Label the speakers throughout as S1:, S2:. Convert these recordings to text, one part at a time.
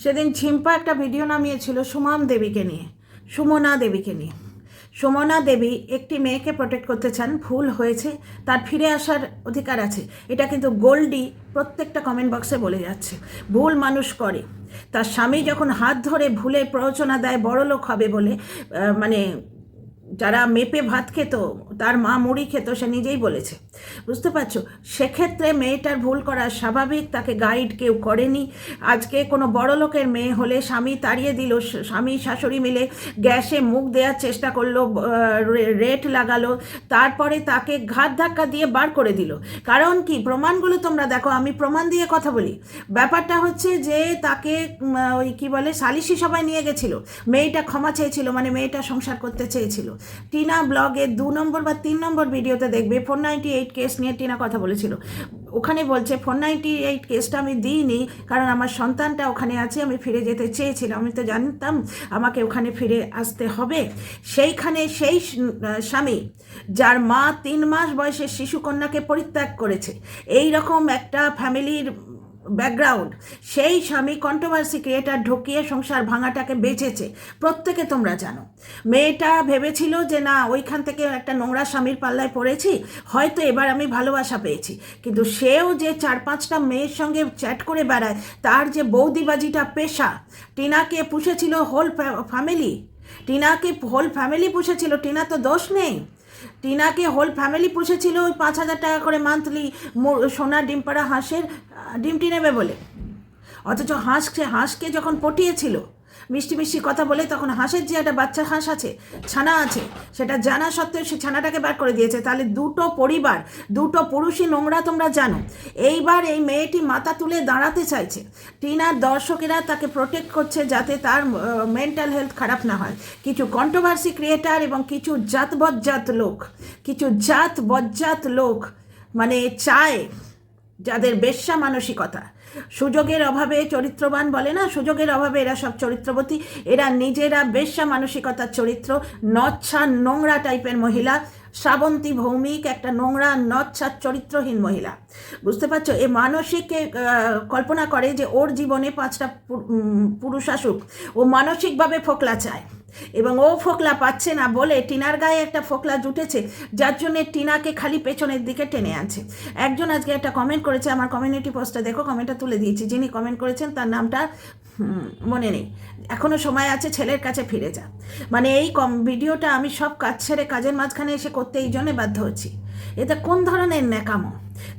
S1: সেদিন ঝিম্পা একটা ভিডিও নামিয়েছিল সুমনা দেবীকে নিয়ে। সুমনা দেবী একটি মেয়েকে প্রোটেক্ট করতে চান, ভুল হয়েছে, তার ফিরে আসার অধিকার আছে। এটা কিন্তু গোল্ডি প্রত্যেকটা কমেন্ট বক্সে বলে যাচ্ছে। ভুল মানুষ করে, তার স্বামী যখন হাত ধরে ভুলে প্ররোচনা দেয় বড়লোক হবে বলে, মানে যারা মেপে ভাত খেত, তার মা মুড়ি খেত, সে নিজেই বলেছে, বুঝতে পারছো? সেক্ষেত্রে মেয়েটার ভুল করা স্বাভাবিক, তাকে গাইড কেউ করেনি। আজকে কোনো বড় লোকের মেয়ে হলে স্বামী তাড়িয়ে দিল, স্বামী শাশুড়ি মিলে গ্যাসে মুখ দেওয়ার চেষ্টা করলো, রেট লাগালো, তারপরে তাকে ঘাত ধাক্কা দিয়ে বার করে দিল। কারণ কি, প্রমাণগুলো তোমরা দেখো, আমি প্রমাণ দিয়ে কথা বলি। ব্যাপারটা হচ্ছে যে তাকে ওই কি বলে সালিশি সভায় নিয়ে গেছিল, মেয়েটা ক্ষমা চেয়েছিল, মানে মেয়েটা সংসার করতে চেয়েছিল। টিনা ব্লগের 2 নম্বর বা 3 নম্বর ভিডিওতে দেখবে 498 কেস নিয়ে টিনা কথা বলেছিল। ওখানে বলছে 498 কেসটা আমি দিইনি, কারণ আমার সন্তানটা ওখানে আছে, আমি ফিরে যেতে চেয়েছিলাম, আমি তো জানতাম আমাকে ওখানে ফিরে আসতে হবে। সেইখানে সেই স্বামী, যার মা 3 মাস বয়সের শিশুকন্যাকে পরিত্যাগ করেছে, এই রকম একটা ফ্যামিলির ব্যাকগ্রাউন্ড, সেই স্বামী কন্ট্রোভার্সি ক্রিয়েটার ঢুকিয়ে সংসার ভাঙাটাকে বেঁচেছে, প্রত্যেকে তোমরা জানো। মেয়েটা ভেবেছিল যে না, ওইখান থেকে একটা নোংরা স্বামীর পাল্লায় পড়েছি, হয়তো এবার আমি ভালোবাসা পেয়েছি, কিন্তু সেও যে 4-5টা মেয়ের সঙ্গে চ্যাট করে বেড়ায়, তার যে বৌদিবাজিটা পেশা। টিনাকে পুষেছিল হোল ফ্যামিলি পুষেছিল, টিনা তো দোষ নেই। টিনাকে হোল ফ্যামিলি পুষেছিল ওই 5,000 টাকা করে মান্থলি সোনার ডিম পাড়া হাঁসের ডিমটি নেবে বলে। অথচ হাঁসকে যখন পটিয়েছিল মিষ্টি মিষ্টি কথা বলে, তখন হাঁসের যে একটা বাচ্চা হাঁস আছে, ছানা আছে, সেটা জানা সত্ত্বেও সে ছানাটাকে বার করে দিয়েছে। তাহলে 2টো পরিবার, 2টো পুরুষই নোংরা, তোমরা জানো। এইবার এই মেয়েটি মাথা তুলে দাঁড়াতে চাইছে, টিনার দর্শকেরা তাকে প্রোটেক্ট করছে যাতে তার মেন্টাল হেলথ খারাপ না হয়। কিছু কন্ট্রোভার্সি ক্রিয়েটার এবং কিছু জাত বজ্জাত লোক মানে চায়, যাদের বেশ্যা মানসিকতা, সুযোগের অভাবে চরিত্রবান বলে না, সুযোগের অভাবে এরা সব চরিত্রবতী, এরা নিজেরা বেশ্যা মানসিকতার চরিত্র, নচ্ছা নোংরা টাইপের মহিলা। শ্রাবন্তী ভৌমিক একটা নোংরা নচ্ছা চরিত্রহীন মহিলা, বুঝতে পারছো? এ মানসিককে কল্পনা করে যে ওর জীবনে 5টা পুরুষ আসুক, ও মানসিকভাবে ফোকলা চায়, এবং ও ফোকলা পাচ্ছে না বলে টিনার গায়ে একটা ফোকলা জুটেছে, যার জন্যে টিনাকে খালি পেছনের দিকে টেনে আনছে। একজন আজকে একটা কমেন্ট করেছে, আমার কমিউনিটি পোস্টে দেখো, কমেন্টটা তুলে দিয়েছি, যিনি কমেন্ট করেছেন তার নামটা মনে নেই, এখনও সময় আছে, ছেলের কাছে ফিরে যা। মানে এই ভিডিওটা আমি সব কাজ ছেড়ে কাজের মাঝখানে এসে করতে এই জন্যে বাধ্য হচ্ছি। এটা কোন ধরনের ন্যাকামো!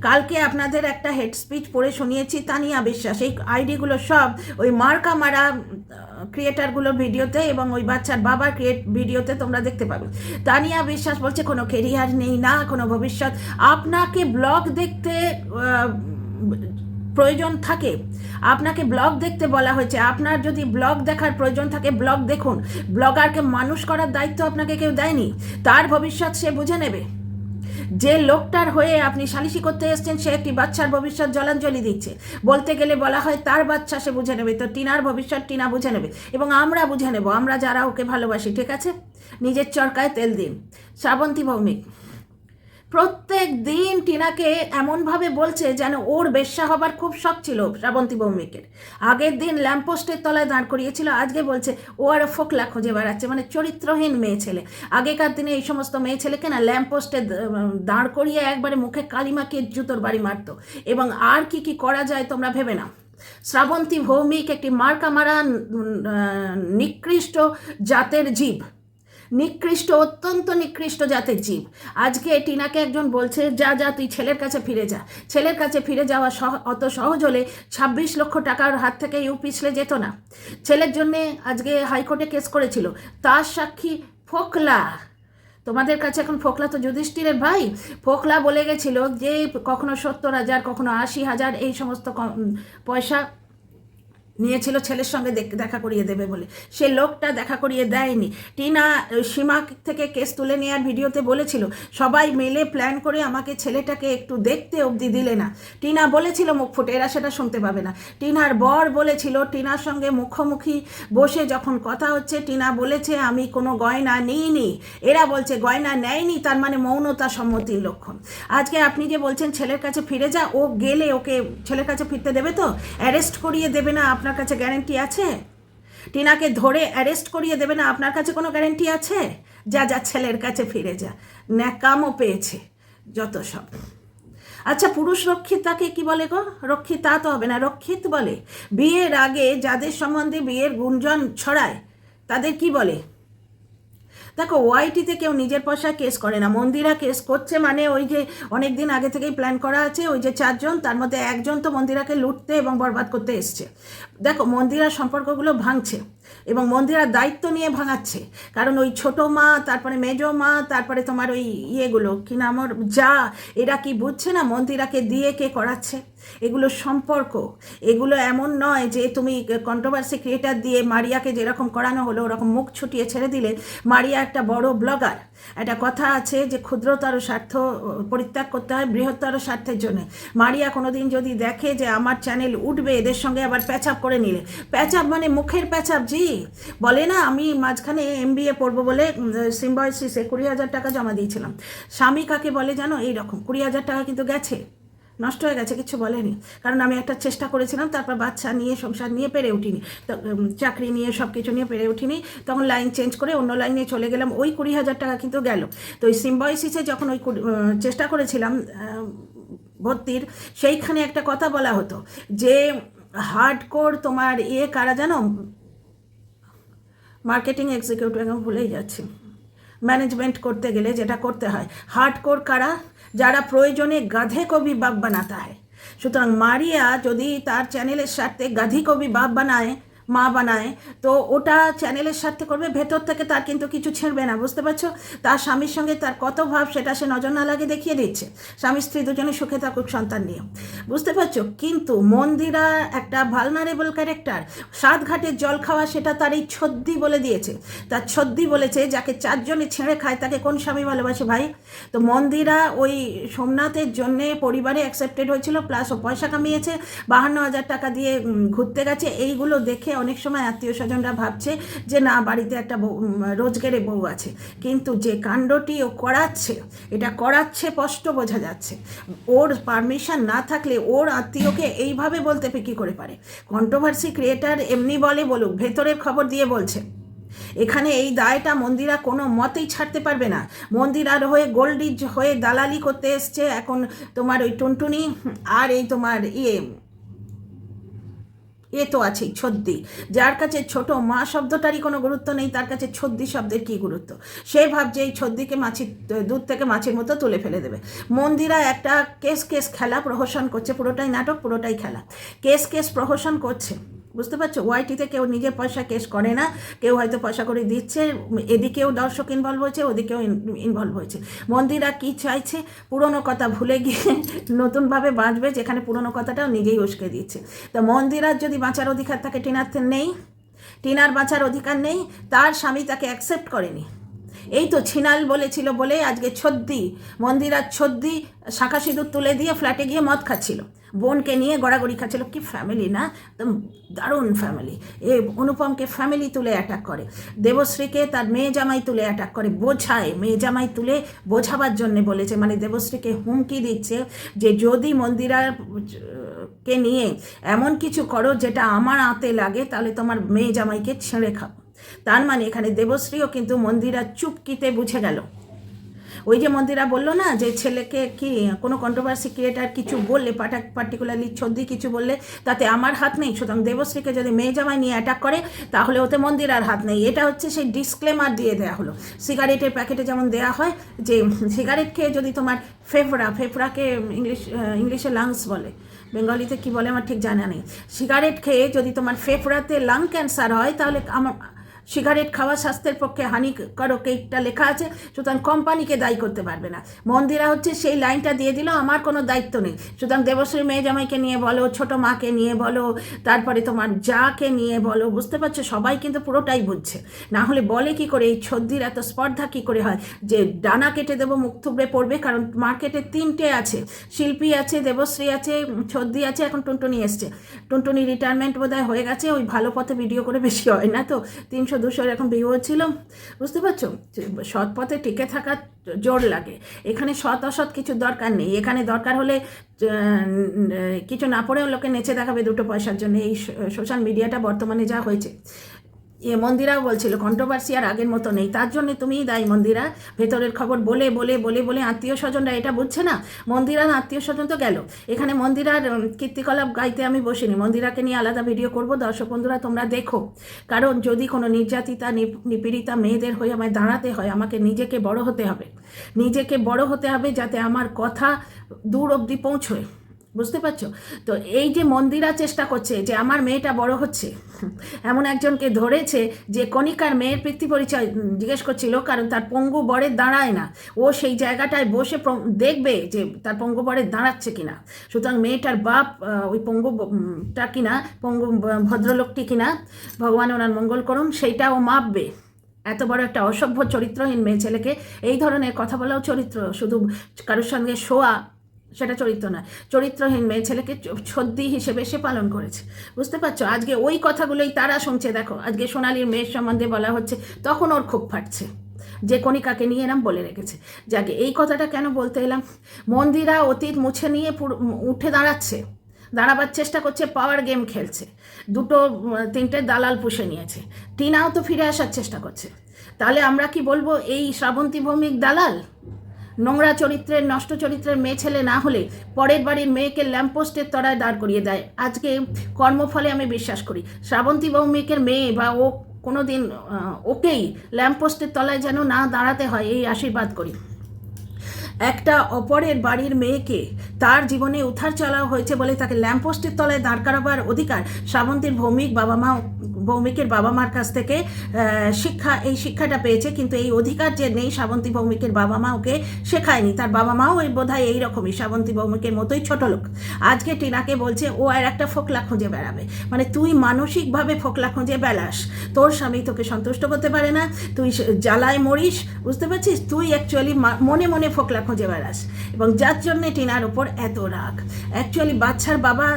S1: কালকে আপনাদের একটা হেড স্পিচ পড়ে শুনিয়েছি, তানিয়া বিশ্বাস, এই আইডিগুলো সব ওই মার্কা মারা ক্রিয়েটারগুলোর ভিডিওতে এবং ওই বাচ্চার বাবার ভিডিওতে তোমরা দেখতে পাবে। তানিয়া বিশ্বাস বলছে কোনো কেরিয়ার নেই, না কোনো ভবিষ্যৎ। আপনাকে ব্লগ দেখতে প্রয়োজন থাকে, আপনাকে ব্লগ দেখতে বলা হয়েছে, আপনার যদি ব্লগ দেখার প্রয়োজন থাকে ব্লগ দেখুন। ব্লগারকে মানুষ করার দায়িত্ব আপনাকে কেউ দেয়নি, তার ভবিষ্যৎ সে বুঝে নেবে। যে লোকটার হয়ে আপনি সালিশি করতে এসছেন, সে একটি বাচ্চার ভবিষ্যৎ জলাঞ্জলি দিচ্ছে, বলতে গেলে বলা হয় তার বাচ্চা সে বুঝে নেবে। তো টিনার ভবিষ্যৎ টিনা বুঝে নেবে, এবং আমরা বুঝে নেব, আমরা যারা ওকে ভালোবাসি, ঠিক আছে? নিজের চরকায় তেল দিন। শ্রাবন্তী ভৌমিক প্রত্যেক দিন টিনাকে এমনভাবে বলছে যেন ওর বেশ্যা হবার খুব শখ ছিল শ্রাবন্তী ভৌমিকের। আগের দিন ল্যাম্পপোস্টের তলায় দাঁড় করিয়েছিল, আজকে বলছে ও আরও ফোকলা খুঁজে বেড়াচ্ছে, মানে চরিত্রহীন মেয়ে ছেলে। আগেকার দিনে এই সমস্ত মেয়ে ছেলেকে না ল্যাম্পপোস্টে দাঁড় করিয়ে একবারে মুখে কালি মাখিয়ে জুতোর বাড়ি মারতো। এবং আর কি কি করা যায় তোমরা ভেবে নাও। শ্রাবন্তী ভৌমিক একটি মার্কা মারা নিকৃষ্ট জাতের জীব, অত্যন্ত নিকৃষ্ট জাতের জীব। আজকে টিনাকে একজন বলছে যা তুই ছেলের কাছে ফিরে যা। ছেলের কাছে ফিরে যাওয়া অত সহজ হলে 26 লক্ষ টাকার হাত থেকে পিছলে যেত না। ছেলের জন্যে আজকে হাইকোর্টে কেস করেছিল, তার সাক্ষী ফোকলা। তোমাদের কাছে এখন ফোকলা তো যুধিষ্ঠিরের ভাই। ফোকলা বলে গেছিল যে কখনো 70,000 কখনো 80,000 এই সমস্ত পয়সা নিয়েছিল ছেলের সঙ্গে দেখা করিয়ে দেবে বলে। সে লোকটা দেখা করিয়ে দেয়নি। টিনা সীমা থেকে কেস তুলে নেওয়ার ভিডিওতে বলেছিল সবাই মিলে প্ল্যান করে আমাকে ছেলেটাকে একটু দেখতে অবধি দিলে না। টিনা বলেছিল মুখ ফুটে, এরা সেটা শুনতে পাবে না। টিনার বর বলেছিল, টিনার সঙ্গে মুখোমুখি বসে যখন কথা হচ্ছে, টিনা বলেছে আমি কোনো গয়না নিইনি। এরা বলছে গয়না নেয়নি, তার মানে মৌনতা সম্মতির লক্ষণ। আজকে আপনি যে বলছেন ছেলের কাছে ফিরে যা, ও গেলে ওকে ছেলের কাছে ফিরতে দেবে তো? অ্যারেস্ট করিয়ে দেবে না? আপনার কাছে গ্যারেন্টি আছে? টিনাকে ধরে অ্যারেস্ট করিয়ে দেবে না, আপনার কাছে কোনো গ্যারেন্টি আছে? যা যা ছেলের কাছে ফিরে যা, ন্যাকামও পেয়েছে যত সব। আচ্ছা, পুরুষ রক্ষিতাকে কি বলে গো? রক্ষিতা তো হবে না, রক্ষিত বলে। বিয়ের আগে যাদের সম্বন্ধে বিয়ের গুঞ্জন ছড়ায় তাদের কি বলে? দেখো, ওয়াইটিতে কেউ নিজের পয়সায় কেস করে না। মন্দিরা কেস করছে মানে ওই যে অনেক দিন আগে থেকেই প্ল্যান করা আছে, ওই যে 4 জন, তার মধ্যে একজন তো মন্দিরাকে লুটতে এবং বরবাদ করতে এসছে। দেখো, মন্দিরার সম্পর্কগুলো ভাঙছে এবং মন্দিরার দায়িত্ব নিয়ে ভাঙাচ্ছে। কারণ ওই ছোটো মা, তারপরে মেজো মা, তারপরে তোমার ওই ইয়েগুলো কি নাম ওর, যা, এরা কি বুঝছে না মন্দিরাকে দিয়ে কে করাচ্ছে? এগুলো সম্পর্ক, এগুলো এমন নয় যে তুমি কন্ট্রোভার্সি ক্রিয়েটার দিয়ে মারিয়াকে যেরকম করানো হলো ওরকম মুখ ছুটিয়ে ছেড়ে দিলে। মারিয়া একটা বড় ব্লগার। একটা কথা আছে যে ক্ষুদ্রতর স্বার্থ পরিত্যাগ করতে হয় বৃহত্তর স্বার্থের জন্য। মারিয়া কোনোদিন যদি দেখে যে আমার চ্যানেল উঠবে, এদের সঙ্গে আবার প্যাচআপ করে নিলে, প্যাচআপ মানে মুখের প্যাচআপ, জি বলে না, আমি মাঝখানে MBA পড়বো বলে সিম্বয়সিসে 20,000 টাকা জমা দিয়েছিলাম। স্বামী কাকে বলে জানো? এইরকম 20,000 টাকা কিন্তু গেছে, নষ্ট হয়ে গেছে, কিছু বলেনি। কারণ আমি একটা চেষ্টা করেছিলাম, তারপর বাচ্চা নিয়ে সংসার নিয়ে পেরে উঠিনি, চাকরি নিয়ে সব কিছু নিয়ে পেরে উঠিনি, তখন লাইন চেঞ্জ করে অন্য লাইনে চলে গেলাম। ওই 20,000 টাকা কিন্তু গেল। তো ওই সিম্বয়সিসে যখন ওই চেষ্টা করেছিলাম ভর্তির, সেইখানে একটা কথা বলা হতো যে হার্ডকোর তোমার কারা জানো? মার্কেটিং এক্সিকিউটিভ, আমি ভুলেই যাচ্ছি, ম্যানেজমেন্ট করতে গেলে যেটা করতে হয়, হার্ডকোর কারা? যারা প্রয়োজনে গাধে को भी बाप बनाता है। সুতরাং মারিয়া যদি তার চ্যানেলের স্বার্থে গাধি को भी बाप बनाए, মা বানায়, তো ওটা চ্যানেলের স্বার্থে করবে, ভেতর থেকে তার কিন্তু কিছু ছেড়বে না, বুঝতে পারছো? তার স্বামীর সঙ্গে তার কত ভাব সেটা সে নজর না লাগে দেখিয়ে দিচ্ছে। স্বামী স্ত্রী দুজনে সুখে থাকুক সন্তান নিয়ে, বুঝতে পারছো? কিন্তু মন্দিরা একটা ভালনারেবল ক্যারেক্টার। 7 ঘাটের জল খাওয়া সেটা তার এই ছদ্দি বলে দিয়েছে। তার ছদ্দি বলেছে যাকে 4 জনে ছেড়ে খায় তাকে কোন স্বামী ভালোবাসে ভাই? তো মন্দিরা ওই সোমনাথের জন্যে পরিবারে অ্যাকসেপ্টেড হয়েছিল, প্লাস ও পয়সা কামিয়েছে, 52,000 টাকা দিয়ে ঘুরতে গেছে। এইগুলো দেখে অনেক সময় আত্মীয় স্বজনরা ভাবছে যে না, বাড়িতে একটা রোজগারে বউ আছে, কিন্তু যে কাণ্ডটি ও করাচ্ছে, এটা করাচ্ছে স্পষ্ট বোঝা যাচ্ছে। ওর পারমিশন না থাকলে ওর আত্মীয়কে এইভাবে বলতে কী করে পারে? কন্ট্রোভার্সি ক্রিয়েটার এমনি বলুক, ভেতরের খবর দিয়ে বলছে। এখানে এই দায়টা মন্দিরা কোনো মতেই ছাড়তে পারবে না। মন্দিরার হয়ে গোল্ডিজ হয়ে দালালি করতে এসছে এখন তোমার ওই টুনটুনি, আর এই তোমার তো আছেই ছদ্দি, যার কাছে ছোট মা শব্দটারই কোনো গুরুত্ব নেই, তার কাছে ছদ্দি শব্দের কী গুরুত্ব? সে ভাবছে এই ছদ্দিকে দুধ থেকে মাছের মতো তুলে ফেলে দেবে। মন্দিরা একটা কেস খেলা প্রহসন করছে, পুরোটাই নাটক, পুরোটাই খেলা। কেস প্রহসন করছে, বুঝতে পারছো? ওয়াইটিতে কেউ নিজের পয়সা কেস করে না, কেউ হয়তো পয়সা করে দিচ্ছে, এদিকেও দর্শক ইনভলভ হয়েছে, ওদিকেও ইনভলভ হয়েছে। মন্দিরা কি চাইছে? পুরনো কথা ভুলে গিয়ে নতুনভাবে বাঁচবে, যেখানে পুরনো কথাটাও নিজেই উস্কে দিচ্ছে। তো মন্দিরার যদি বাঁচার অধিকার থাকে, টিনার বাঁচার অধিকার নেই। তার স্বামী তাকে অ্যাকসেপ্ট করেনি, এই তো ছিনাল বলেছিল বলে আজকে ছদ্দি, মন্দিরার ছদ্দি শাঁখা সিঁদুর তুলে দিয়ে ফ্ল্যাটে গিয়ে মদ খাচ্ছিল, বোনকে নিয়ে গড়াগড়ি খাচ্ছিল। কি ফ্যামিলি না, একদম দারুণ ফ্যামিলি। অনুপমকে ফ্যামিলি তুলে অ্যাটাক করে, দেবশ্রীকে তার মেয়ে জামাই তুলে অ্যাটাক করে, বোঝায়, মেয়ে জামাই তুলে বোঝাবার জন্যে বলেছে, মানে দেবশ্রীকে হুমকি দিচ্ছে যে যদি মন্দিরাকে নিয়ে এমন কিছু করো যেটা আমার আঁতে লাগে, তাহলে তোমার মেয়ে জামাইকে ছেড়ে খাবো। তার মানে এখানে দেবশ্রীও কিন্তু মন্দিরা চুপকিতে বুঝে গেল। ওই যে মন্দিরা বললো না যে ছেলেকে কি কোনো কন্ট্রোভার্সি ক্রিয়েটার কিছু বললে, পার্টিকুলারলি ছদ্দি কিছু বললে তাতে আমার হাত নেই, সুতরাং দেবশ্রীকে যদি মেয়ে জামাই নিয়ে অ্যাটাক করে তাহলে ওতে মন্দিরার হাত নেই। এটা হচ্ছে সেই ডিসক্লেমার দিয়ে দেওয়া হলো। সিগারেটের প্যাকেটে যেমন দেওয়া হয় যে সিগারেট খেয়ে যদি তোমার ফেফড়াকে ইংলিশে লাংস বলে, বেঙ্গলিতে কি বলে আমার ঠিক জানা নেই, সিগারেট খেয়ে যদি তোমার ফেফড়াতে লাং ক্যান্সার হয় তাহলে সিগারেট খাওয়া স্বাস্থ্যের পক্ষে হানিকারক, এইটা লেখা আছে, সুতরাং কোম্পানিকে দায়ী করতে পারবে না। মন্দিরা হচ্ছে সেই লাইনটা দিয়ে দিল, আমার কোনো দায়িত্ব নেই। সুতরাং দেবশ্রী মেয়ে জামাইকে নিয়ে বলো, ছোটো মাকে নিয়ে বলো, তারপরে তোমার যাকে নিয়ে বলো, বুঝতে পারছো? সবাই কিন্তু পুরোটাই বুঝছে, না হলে বলে কি করে? এই ছদ্দির এত স্পর্ধা কি করে হয় যে ডানা কেটে দেবো মুখ থুবড়ে পড়বে? কারণ মার্কেটে 3টে আছে, শিল্পী আছে, দেবশ্রী আছে, ছদ্দি আছে, এখন টুনটুনি এসছে। টুনটুনি রিটায়ারমেন্ট বোধহয় হয়ে গেছে, ওই ভালো পথে ভিডিও করে বেশি হয় না তো, 300-200 এরকম ভিউ ছিল, বুঝতে পারছো? সৎ পথে টিকে থাকার জোর লাগে। এখানে সৎ অসৎ কিছু দরকার নেই, এখানে দরকার হলে কিছু না পড়েও লোকে নেচে দেখাবে 2 পয়সার জন্য। এই সোশ্যাল মিডিয়াটা বর্তমানে যা হয়েছে, মন্দিরাও বলছিল কন্ট্রোভার্সি আর আগের মতো নেই, তার জন্য তুমিই দায়ী মন্দিরা। ভেতরের খবর বলে বলে বলে বলে আত্মীয় স্বজনরা এটা বুঝছে না। মন্দিরার আত্মীয় স্বজন তো গেল, এখানে মন্দিরার কীর্তিকলাপ গাইতে আমি বসিনি। মন্দিরাকে নিয়ে আলাদা ভিডিও করব, দর্শক বন্ধুরা তোমরা দেখো। কারণ যদি কোনো নির্যাতিতা নিপীড়িতা মেয়েদের হয়ে আমায় দাঁড়াতে হয়, আমাকে নিজেকে বড় হতে হবে, নিজেকে বড় হতে হবে যাতে আমার কথা দূর অবধি পৌঁছয়। বুঝতে পারছো তো? এই যে মন্দিরা চেষ্টা করছে যে আমার মেয়েটা বড় হচ্ছে, এমন একজনকে ধরেছে যে কণিকার মেয়ের পিতৃ পরিচয় জিজ্ঞেস করছিল, কারণ তার পঙ্গু বরে দাঁড়ায় না। ও সেই জায়গাটায় বসে দেখবে যে তার পঙ্গু বরে দাঁড়াচ্ছে কিনা। সুতরাং মেয়েটার বাপ ওই পঙ্গুটা কিনা, পঙ্গু ভদ্রলোকটি কিনা, ভগবান ওনার মঙ্গল করুন, সেইটা ও মাপবে। এত বড় একটা অসভ্য চরিত্রহীন মেয়ে ছেলেকে এই ধরনের কথা বলাও চরিত্র, শুধু কারোর সঙ্গে শোয়া সেটা চরিত্র নয়। চরিত্রহীন মেয়ে ছেলেকে ছদ্দি হিসেবে সে পালন করেছে। বুঝতে পারছো? আজকে ওই কথাগুলোই তারা শুনছে। দেখো আজকে সোনালীর মেয়ের সম্বন্ধে বলা হচ্ছে, তখন ওর ক্ষোভ ফাটছে যে কণিকাকে নিয়ে এরম বলে রেখেছে। যাকে এই কথাটা কেন বলতে এলাম, মন্দিরা অতীত মুছে নিয়ে উঠে দাঁড়াচ্ছে, দাঁড়াবার চেষ্টা করছে, পাওয়ার গেম খেলছে, 2-3টে দালাল পুষে নিয়েছে। টিনাও তো ফিরে আসার চেষ্টা করছে। তাহলে আমরা কি বলবো এই শ্রাবন্তী ভৌমিক দালাল? নোংরা চরিত্রের, নষ্ট চরিত্রের মেয়ে ছেলে না হলে পরের বাড়ির মেয়েকে ল্যাম্পপোস্টের তলায় দাঁড় করিয়ে দেয়। আজকে কর্মফলে আমি বিশ্বাস করি শ্রাবন্তী ভৌমিকের মেয়ে বা ও কোনো দিন ওকেই ল্যাম্পপোস্টের তলায় যেন না দাঁড়াতে হয়, এই আশীর্বাদ করি। একটা অপরের বাড়ির মেয়েকে তার জীবনে উদ্ধার চলা হয়েছে বলে তাকে ল্যাম্পপোস্টের তলায় দাঁড় করাবার অধিকার শ্রাবন্তীর ভৌমিকের বাবা মার কাছ থেকে এই শিক্ষাটা পেয়েছে। কিন্তু এই অধিকার যে নেই, শ্রাবন্তী ভৌমিকের বাবা মা ওকে শেখায়নি। তার বাবা মাও ওই বোধহয় এইরকমই শ্রাবন্তী ভৌমিকের মতোই ছোট লোক। আজকে টিনাকে বলছে ও আর একটা ফোকলা খুঁজে বেড়াবে। মানে তুই মানসিকভাবে ফোকলা খুঁজে বেড়াস, তোর স্বামী তোকে সন্তুষ্ট করতে পারে না, তুই জ্বালায় মরিস। বুঝতে পারছিস? তুই অ্যাকচুয়ালি মনে মনে ফোকলা খুঁজে বেড়াস, এবং যার জন্যে টিনার ওপর এত রাগ। অ্যাকচুয়ালি বাচ্চার বাবা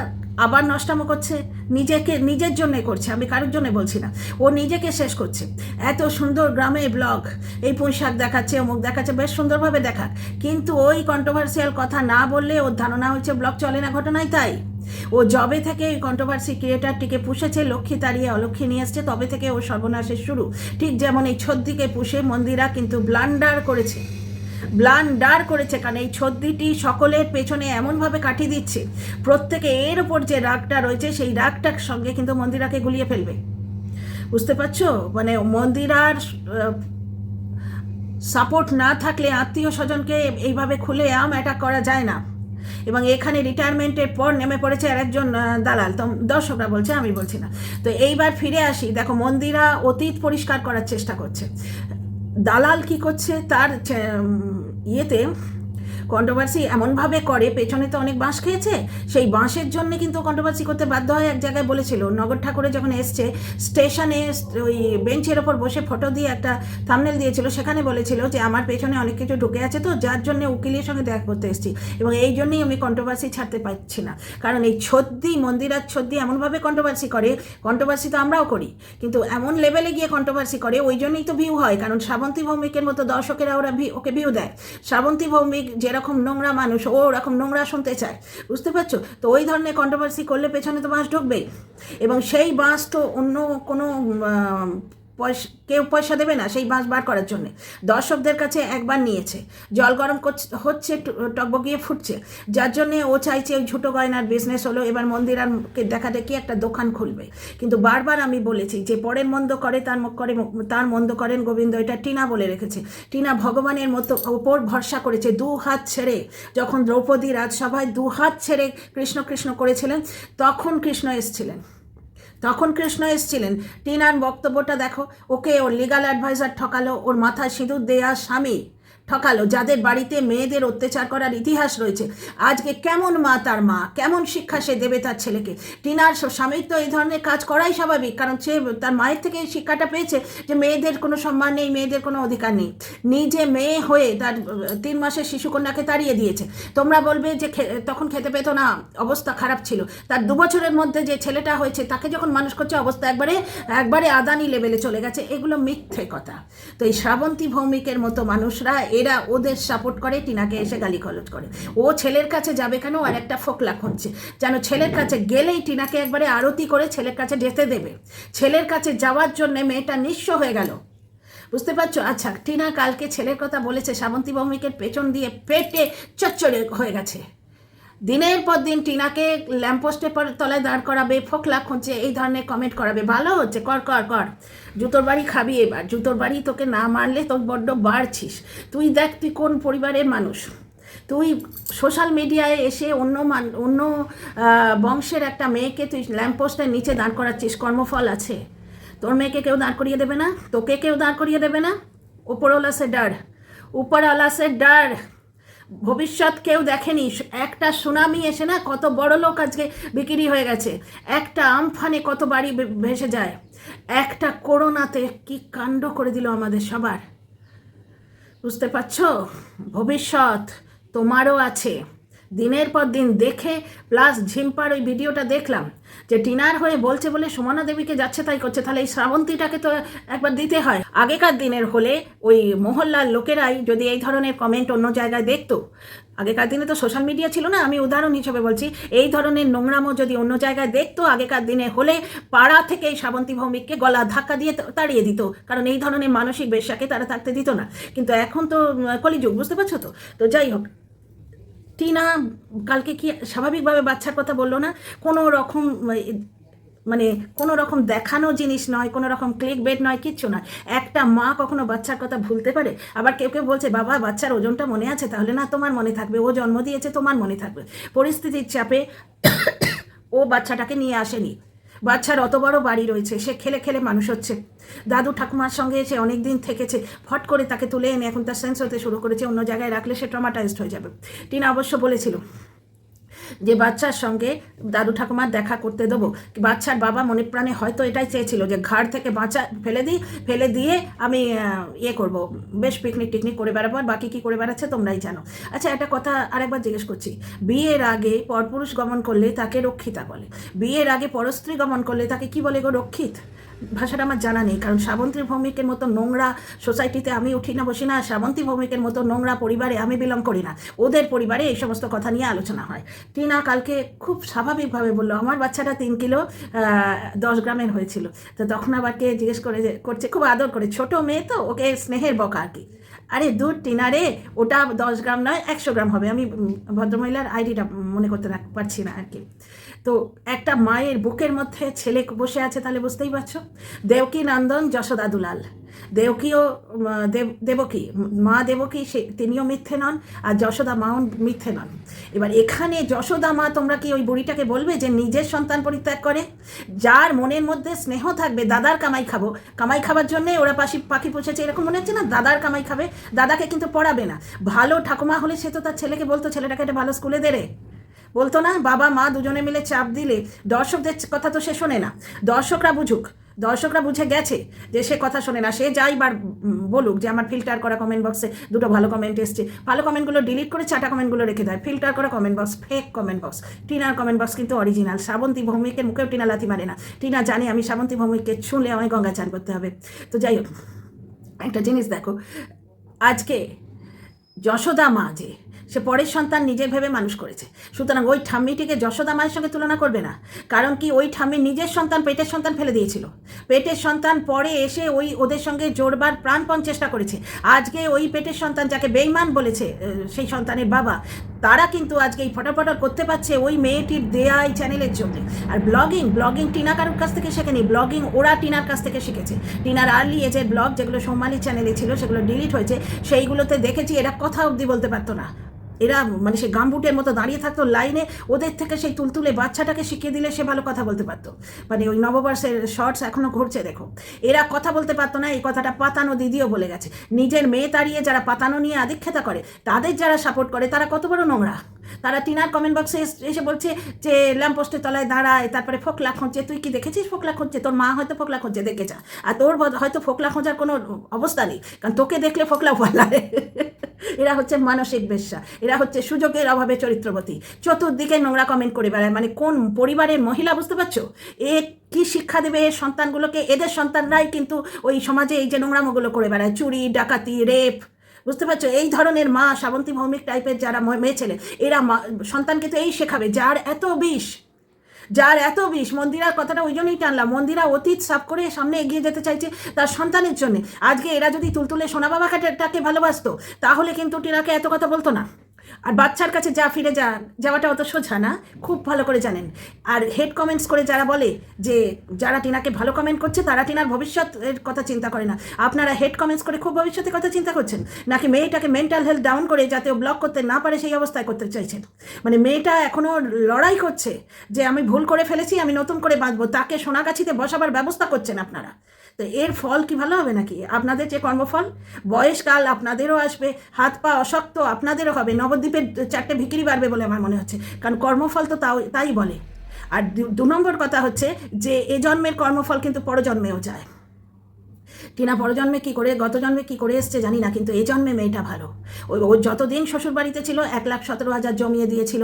S1: আবার নষ্টামো করছে, নিজের জন্যে করছে, আমি কারোর জন্য বলছি না। ও নিজেকে শেষ করছে। এত সুন্দর গ্রামে ব্লগ, এই পুঁইশাক দেখাচ্ছে, অমুক দেখাচ্ছে, বেশ সুন্দরভাবে দেখাক, কিন্তু ওই কন্ট্রোভার্সিয়াল কথা না বললে ওর ধারণা হচ্ছে ব্লগ চলে না, ঘটনায় তাই। ও যবে থেকে ওই কন্ট্রোভার্সি ক্রিয়েটারটিকে পুষেছে, লক্ষ্মী তাড়িয়ে অলক্ষ্মী নিয়ে আসছে, তবে থেকে ও সর্বনাশের শুরু। ঠিক যেমন এই ছদ্দিকে পুষে মন্দিরা কিন্তু ব্লান্ডার করেছে, কারণ এই ছদ্দিটি সকলের পেছনে এমনভাবে কাটিয়ে দিচ্ছে, প্রত্যেকে এর ওপর যে রাগটা রয়েছে সেই রাগটার সঙ্গে কিন্তু মন্দিরাকে গুলিয়ে ফেলবে। বুঝতে পারছো? মানে মন্দিরার সাপোর্ট না থাকলে আত্মীয় স্বজনকে এইভাবে খুলে অ্যাটাক করা যায় না। এবং এখানে রিটায়ারমেন্টের পর নেমে পড়েছে আর একজন দালাল, তো দর্শকরা বলছে, আমি বলছি না। তো এইবার ফিরে আসি, দেখো মন্দিরা অতীত পরিষ্কার করার চেষ্টা করছে। দালাল কি করছে, তার ইয়েতে কন্ট্রোভার্সি এমনভাবে করে, পেছনে তো অনেক বাঁশ খেয়েছে, সেই বাঁশের জন্য কিন্তু কন্ট্রোভার্সি করতে বাধ্য হয়। এক জায়গায় বলেছিল, নগর ঠাকুরে যখন এসছে স্টেশনে ওই বেঞ্চের ওপর বসে ফটো দিয়ে একটা থাম্বনেল দিয়েছিল, সেখানে বলেছিল যে আমার পেছনে অনেক কিছু ঢুকে আছে, তো যার জন্য উকিলের সঙ্গে দেখা করতে এসেছি, এবং এই জন্যই আমি কন্ট্রোভার্সি ছাড়তে পারছি না। কারণ এই মন্দিরার ছদ্দি এমনভাবে কন্ট্রোভার্সি করে, কন্ট্রোভার্সি তো আমরাও করি, কিন্তু এমন লেভেলে গিয়ে কন্ট্রোভার্সি করে, ওই জন্যই তো ভিউ হয়। কারণ শ্রাবন্তী ভৌমিকের মতো দর্শকেরা ওকে ভিউ দেয়। শ্রাবন্তী ভৌমিক যেরকম নোংরা মানুষ, ও ওরকম নোংরা শুনতে চায়। বুঝতে পারছো? তো ওই ধরনের কন্ট্রোভার্সি করলে পেছনে তো বাঁশ ঢুকবেই, এবং সেই বাঁশ তো অন্য কোনো কেউ পয়সা দেবে না সেই বাঁশ বার করার জন্যে। দর্শকদের কাছে একবার নিয়েছে, জল গরম হচ্ছে, টকবগিয়ে ফুটছে, যার জন্যে ও চাইছে ওই ঝুটো গয়নার বিজনেস হলো, এবার মন্দিরাকে দেখা দেখি একটা দোকান খুলবে। কিন্তু বারবার আমি বলেছি যে পরের মন্দ করে তার মন্দ করেন গোবিন্দ, এটা টিনা বলে রেখেছে। টিনা ভগবানের মতো ওপর ভরসা করেছে, 2 হাত ছেড়ে। যখন দ্রৌপদী রাজসভায় 2 হাত ছেড়ে কৃষ্ণ কৃষ্ণ করেছিলেন, তখন কৃষ্ণ এসছিলেন। টিনার বক্তব্যটা দেখো, ওকে ওর লিগাল অ্যাডভাইজার ঠকালো, ওর মাথায় সিঁদুর দেয়া স্বামী ঠকালো, যাদের বাড়িতে মেয়েদের অত্যাচার করার ইতিহাস রয়েছে। আজকে কেমন মা, তার মা কেমন শিক্ষা সে দেবে তার ছেলেকে? টিনার স্বামীর তো এই ধরনের কাজ করাই স্বাভাবিক, কারণ সে তার মায়ের থেকে এই শিক্ষাটা পেয়েছে যে মেয়েদের কোনো সম্মান নেই, মেয়েদের কোনো অধিকার নেই। নিজে মেয়ে হয়ে তার 3 মাসের শিশুকন্যাকে তাড়িয়ে দিয়েছে। তোমরা বলবে যে তখন খেতে পেতো না, অবস্থা খারাপ ছিল। তার 2 বছরের মধ্যে যে ছেলেটা হয়েছে তাকে যখন মানুষ করছে, অবস্থা একবারে আদানি লেভেলে চলে গেছে। এগুলো মিথ্যে কথা। তো এই শ্রাবন্তী ভৌমিকের মতো মানুষরা এরা ওদের সাপোর্ট করে, টিনাকে এসে গালিগালাজ করে। ও ছেলের কাছে যাবে কেন, আর একটা ফোকলা খুঁজছে যেন ছেলের কাছে গেলেই টিনাকে একবারে আরতি করে ছেলের কাছে যেতে দেবে। ছেলের কাছে যাওয়ার জন্য মেয়েটা নিঃস্ব হয়ে গেল, বুঝতে পারছো? আচ্ছা, টিনা কালকে ছেলের কথা বলেছে, শ্রাবন্তী ভৌমিকের পেছন দিয়ে পেটে চচ্চড়ে হয়ে গেছে। দিনের পর দিন টিনাকে ল্যাম্পপোস্টের পর তলায় দাঁড় করাবে, ফোকলা খুঁজছে, এই ধরনের কমেন্ট করাবে। ভালো হচ্ছে, কর কর কর, জুতোর বাড়ি খাবি এবার। জুতোর বাড়ি তোকে না মারলে তোর বড্ড বাড়ছিস। তুই দেখ তুই কোন পরিবারের মানুষ। তুই সোশ্যাল মিডিয়ায় এসে অন্য বংশের একটা মেয়েকে তুই ল্যাম্পপোস্টের নিচে দাঁড় করাচ্ছিস, কর্মফল আছে? তোর মেয়েকে কেউ দাঁড় করিয়ে দেবে না, তোকে কেউ দাঁড় করিয়ে দেবে না। উপরওয়ালা সে ডর, উপরওয়ালা সে ডর। ভবিষ্যৎ কেউ দেখেনি। একটা সুনামি এসে না কত বড় লোক আজকে বিক্রি হয়ে গেছে, একটা আমফানে কত বাড়ি ভেসে যায়, একটা করোনাতে কি কাণ্ড করে দিল আমাদের সবার। বুঝতে পারছো? ভবিষ্যৎ তোমারও আছে। দিনের পর দিন দেখে, প্লাস ঝিম্পার ওই ভিডিওটা দেখলাম যে টিনার হয়ে বলছে বলে সুমনা দেবীকে যাচ্ছে তাই করছে, তাহলে এই শ্রাবন্তীটাকে তো একবার দিতে হয়। আগেকার দিনের হলে ওই মহল্লার লোকেরাই যদি এই ধরনের কমেন্ট অন্য জায়গায় দেখতো, আগেকার দিনে তো সোশ্যাল মিডিয়া ছিল না, আমি উদাহরণ হিসেবে বলছি, এই ধরনের নোংরামো যদি অন্য জায়গায় দেখতো আগেকার দিনে হলে, পাড়া থেকে এই শ্রাবন্তী ভৌমিককে গলা ধাক্কা দিয়ে তাড়িয়ে দিত, কারণ এই ধরনের মানসিক বেশ্যাকে তারা থাকতে দিত না। কিন্তু এখন তো কলিযুগ, বুঝতে পারছো তো? তো যাই হোক, টিনা কালকে কি স্বাভাবিকভাবে বাচ্চার কথা বললো না? কোনো রকম মানে কোনো রকম দেখানো জিনিস নয়, কোনো রকম ক্লিক বেট নয়, কিচ্ছু নয়। একটা মা কখনো বাচ্চার কথা ভুলতে পারে? আবার কেউ কেউ বলছে বাবা বাচ্চার ওজনটা মনে আছে, তাহলে না তোমার মনে থাকবে, ও জন্ম দিয়েছে তোমার মনে থাকবে। পরিস্থিতির চাপে ও বাচ্চাটাকে নিয়ে আসেনি। বাচ্চার অত বড় বাড়ি রয়েছে, সে খেলে খেলে মানুষ হচ্ছে, দাদু ঠাকুমার সঙ্গে এসে অনেক দিন থেকেছে, ফট করে তাকে তুলে এনে এখন তার সেন্স হতে শুরু করেছে, অন্য জায়গায় রাখলে সে ট্রমাটাইজড হয়ে যাবে। টিনা অবশ্য বলেছিল যে বাচ্চার সঙ্গে দাদু ঠাকুমার দেখা করতে দেবো। বাচ্চার বাবা মনে প্রাণে হয়তো এটাই চেয়েছিল যে ঘাড় থেকে বাচ্চা ফেলে দিয়ে আমি ইয়ে করব, বেশ পিকনিক টিকনিক করে বেড়াবো, আর বাকি কী করে বেড়াচ্ছে তোমরাই জানো। আচ্ছা, একটা কথা আরেকবার জিজ্ঞেস করছি, বিয়ের আগে পরপুরুষ গমন করলে তাকে রক্ষিতা বলে, বিয়ের আগে পরস্ত্রী গমন করলে তাকে কি বলে গো? রক্ষিত। ভাষাটা আমার জানা নেই, কারণ শ্রাবন্তী ভৌমিকের মতো নোংরা সোসাইটিতে আমি উঠি না, বসি না। শ্রাবন্তী ভৌমিকের মতো নোংরা পরিবারে আমি বিলং করি না। ওদের পরিবারে এই সমস্ত কথা নিয়ে আলোচনা হয়। টিনা কালকে খুব স্বাভাবিকভাবে বললো আমার বাচ্চাটা 3 কিলো 10 গ্রামের হয়েছিল। তো তখন আবার কে জিজ্ঞেস করছে, খুব আদর করে, ছোট মেয়ে তো, ওকে স্নেহের বকা আর কি। আরে দূর টিনা রে, ওটা 10 গ্রাম নয় 100 গ্রাম হবে। আমি ভদ্রমহিলার আইডিটা মনে করতে পারছি না আর কি। তো একটা মায়ের বুকের মধ্যে ছেলে বসে আছে, তাহলে বুঝতেই পারছো। দেবকী নন্দন যশোদা দুলাল, দেবকীও দেবকী মা দেবকী তিনিও মিথ্যে নন, আর যশোদা মাও মিথ্যে নন। এবার এখানে যশোদা মা তোমরা কি ওই বুড়িটাকে বলবে যে নিজের সন্তান পরিত্যাগ করে? যার মনের মধ্যে স্নেহ থাকবে, দাদার কামাই খাবো, কামাই খাবার জন্যে ওরা পাখি পুষেছে এরকম মনে হচ্ছে না, দাদার কামাই খাবে, দাদাকে কিন্তু পড়াবে না। ভালো ঠাকুমা হলে সে তো তার ছেলেকে বলতো ছেলেটাকে একটা ভালো স্কুলে দে রে, বলতো না? বাবা মা দুজনে মিলে চাপ দিলে, দর্শকদের কথা তো সে শোনে না, দর্শকরা বুঝুক, দর্শকরা বুঝে গেছে যে সে কথা শোনে না। সে যাই বার বলুক যে আমার ফিল্টার করা কমেন্ট বক্সে 2টো ভালো কমেন্ট এসছে, ভালো কমেন্টগুলো ডিলিট করে 4টা কমেন্টগুলো রেখে দেয়। ফিল্টার করা comment box, fake comment box. টিনার কমেন্ট বক্স কিন্তু অরিজিনাল। শ্রাবন্তী ভৌমিকের মুখেও টিনা লাথি মারে না। টিনা জানে আমি শ্রাবন্তী ভৌমিককে ছুঁলে আমায় গঙ্গা চান করতে হবে। তো যাই হোক, একটা জিনিস দেখো, আজকে যশোদা মা যে সে পরের সন্তান নিজের ভেবে মানুষ করেছে, সুতরাং ওই ঠাম্মিটিকে যশোদা মায়ের সঙ্গে তুলনা করবে না। কারণ কি, ওই ঠাম্মি নিজের সন্তান, পেটের সন্তান ফেলে দিয়েছিল, পেটের সন্তান পরে এসে ওদের সঙ্গে জোড়বার প্রাণপণ চেষ্টা করেছে। আজকে ওই পেটের সন্তান যাকে বেঈমান বলেছে সেই সন্তানের বাবা, তারা কিন্তু আজকে এই ফটাফটা করতে পারছে ওই মেয়েটির দেয়া এই চ্যানেলের জন্য। আর ব্লগিং টিনা কারোর কাছ থেকে শেখেনি, ব্লগিং ওরা টিনার কাছ থেকে শিখেছে। টিনার আর্লি এজের ব্লগ যেগুলো সোমালির চ্যানেলে ছিল সেগুলো ডিলিট হয়েছে, সেইগুলোতে দেখেছি এরা কথা অবধি বলতে পারতো না। এরা মানে সে গাম্বুটের মতো দাঁড়িয়ে থাকতো লাইনে, ওদের থেকে সেই তুলতুলে বাচ্চাটাকে শিখিয়ে দিলে সে ভালো কথা বলতে পারতো। মানে ওই নববর্ষের শর্টস এখনও ঘুরছে দেখো, এরা কথা বলতে পারতো না। এই কথাটা পাতানো দিদিও বলে গেছে। নিজের মেয়ে তাড়িয়ে যারা পাতানো নিয়ে আদিক্ষেতা করে, তাদের যারা সাপোর্ট করে তারা কত বড় নোংরা। তারা টিনার কমেন্ট বক্সে এসে বলছে যে ল্যাম্পপোস্টের তলায় দাঁড়ায়, তারপরে ফোকলা খুঁজছে। তুই কি দেখেছিস ফোকলা খুঁজছে? তোর মা হয়তো ফোকলা খুঁজছে, দেখে যা। আর তোর হয়তো ফোকলা খোঁজার কোনো অবস্থা নেই, কারণ তোকে দেখলে ফোকলা পালায়। এরা হচ্ছে মানসিক বেশ্যা, এরা হচ্ছে সুযোগের অভাবে চরিত্রবতী, চতুর্দিকে নোংরা কমেন্ট করে বেড়ায়। মানে কোন পরিবারের মহিলা, বুঝতে পারছো? এ কি শিক্ষা দেবে এর সন্তানগুলোকে? এদের সন্তানরাই কিন্তু ওই সমাজে এই যে নোংরামোগুলো করে বেড়ায়, চুরি ডাকাতি রেপ, বুঝতে পারছো? এই ধরনের মা, শ্রাবন্তী ভৌমিক টাইপের যারা মেয়ে ছেলে, এরা সন্তানকে তো এই শেখাবে। যার এত বিষ, মন্দিরার কথাটা ওই জন্যই টানলাম। মন্দিরা অতীত সাফ করে সামনে এগিয়ে যেতে চাইছে তার সন্তানের জন্য। আজকে এরা যদি তুলতুলে সোনা বাবাটাকে ভালোবাসতো, তাহলে কিন্তু টিনাকে এত কথা বলতো না। আর বাচ্চার কাছে ফিরে যাওয়াটা অত সোজা না, খুব ভালো করে জানেন। আর হেড কমেন্টস করে যারা বলে যে যারা টিনাকে ভালো কমেন্ট করছে তারা টিনার ভবিষ্যতের কথা চিন্তা করে না, আপনারা হেড কমেন্টস করে খুব ভবিষ্যতের কথা চিন্তা করছেন, নাকি মেয়েটাকে মেন্টাল হেলথ ডাউন করে যাতে ও ব্লক করতে না পারে সেই অবস্থায় করতে চাইছেন? মানে মেয়েটা এখনও লড়াই করছে যে আমি ভুল করে ফেলেছি, আমি নতুন করে বাঁচবো, তাকে সোনাগাছিতে বসাবার ব্যবস্থা করছেন আপনারা। তো এর ফল কি ভালো হবে নাকি? আপনাদের যে কর্মফল, বয়সকাল আপনাদেরও আসবে, হাত পা অশক্ত আপনাদেরও হবে, নবদ্বীপের 4টে ভিকিরি বাড়বে বলে আমার মনে হচ্ছে, কারণ কর্মফল তো তাই বলে। আর 2 নম্বর কথা হচ্ছে যে এ জন্মের কর্মফল কিন্তু পরজন্মেও যায়। টিনা পরজন্মে কী করে, গত জন্মে কী করে এসছে জানি না, কিন্তু এই জন্মে মেয়েটা ভালো। ও যতদিন শ্বশুরবাড়িতে ছিল 1,17,000 জমিয়ে দিয়েছিল,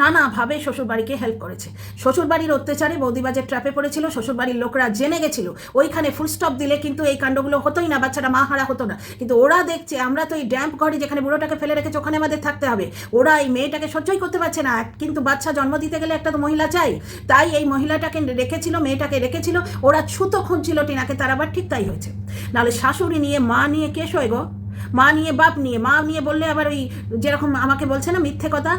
S1: নানাভাবে শ্বশুরবাড়িকে হেল্প করেছে। শ্বশুরবাড়ির অত্যাচারে বৌদিবাজের ট্র্যাপে পড়েছিল, শ্বশুরবাড়ির লোকরা জেনে গেছিল, ওইখানে ফুল স্টপ দিলে কিন্তু এই কাণ্ডগুলো হতোই না, বাচ্চাটা মা হারা হতো না। কিন্তু ওরা দেখছে আমরা তো এই ড্যাম্প ঘরে যেখানে বুড়োটাকে ফেলে রেখেছে ওখানে আমাদের থাকতে হবে, ওরা এই মেয়েটাকে সহ্যই করতে পারছে না। কিন্তু বাচ্চা জন্ম দিতে গেলে একটা তো মহিলা চাই, তাই এই মহিলাটাকে রেখেছিল, মেয়েটাকে রেখেছিল, ওরা ছুতো খুঁজছিল টিনাকে, তার আবার ঠিক তাই হয়েছে। নাহলে শাশুড়ি নিয়ে, মা নিয়ে কে শোয় গো? মা নিয়ে, বাপ নিয়ে, মা নিয়ে বললে আবার ওই যেরকম আমাকে বলছে না মিথ্যে কথা,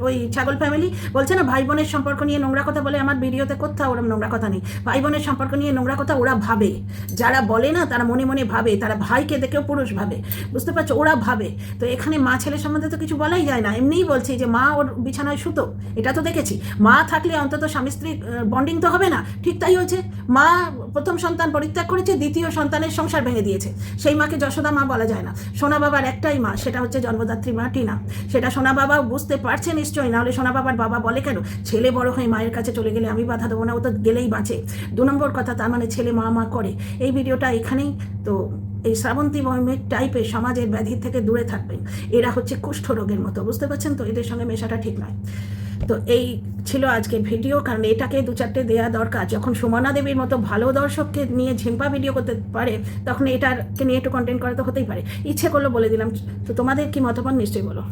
S1: ওই ছাগল ফ্যামিলি বলছে না ভাই বোনের সম্পর্ক নিয়ে নোংরা কথা বলে, আমার ভিডিওতে কোথাও ওরম নোংরা কথা নেই। ভাই বোনের সম্পর্ক নিয়ে নোংরা কথা ওরা ভাবে, যারা বলে না তারা মনে মনে ভাবে, তারা ভাইকে দেখেও পুরুষ ভাবে, বুঝতে পারছো? ওরা ভাবে। তো এখানে মা ছেলের সম্বন্ধে তো কিছু বলাই যায় না, এমনিই বলছি যে মা ওর বিছানায় শুতো, এটা তো দেখেছি। মা থাকলে অন্তত স্বামী স্ত্রী বন্ডিং তো হবে না, ঠিক তাই হয়েছে। মা প্রথম সন্তান পরিত্যাগ করেছে, দ্বিতীয় সন্তানের সংসার ভেঙে দিয়েছে, সেই মাকে যশোদা মা বলা যায় না। সোনা বাবার একটাই মা, সেটা হচ্ছে জন্মদাত্রী মা টিনা, সেটা সোনা বাবা বুঝতে পারছে নিশ্চয়ই, নাহলে সোনা বাবার বাবা বলে কেন ছেলে বড় হয়ে মায়ের কাছে চলে গেলে আমি বাধা দেবো না, ও তো গেলেই বাঁচে। 2 নম্বর কথা, তার মানে ছেলে মা করে। এই ভিডিওটা এখানেই তো। এই শ্রাবন্তী ভৌমিক টাইপের সমাজের ব্যাধির থেকে দূরে থাকবেন, এরা হচ্ছে কুষ্ঠ রোগের মতো, বুঝতে পারছেন তো? এদের সঙ্গে মেশাটা ঠিক নয়। তো এই ছিল আজকের ভিডিও, কারণ এটাকে 2-4টে দেওয়া দরকার। যখন সুমনা দেবীর মতো ভালো দর্শককে নিয়ে ঝিম্পা ভিডিও করতে পারে, তখন এটাকে নিয়ে একটু কন্টেন্ট করা তো হতেই পারে। ইচ্ছে করলো বলে দিলাম। তো তোমাদের কি মতামত নিশ্চয়ই বলো।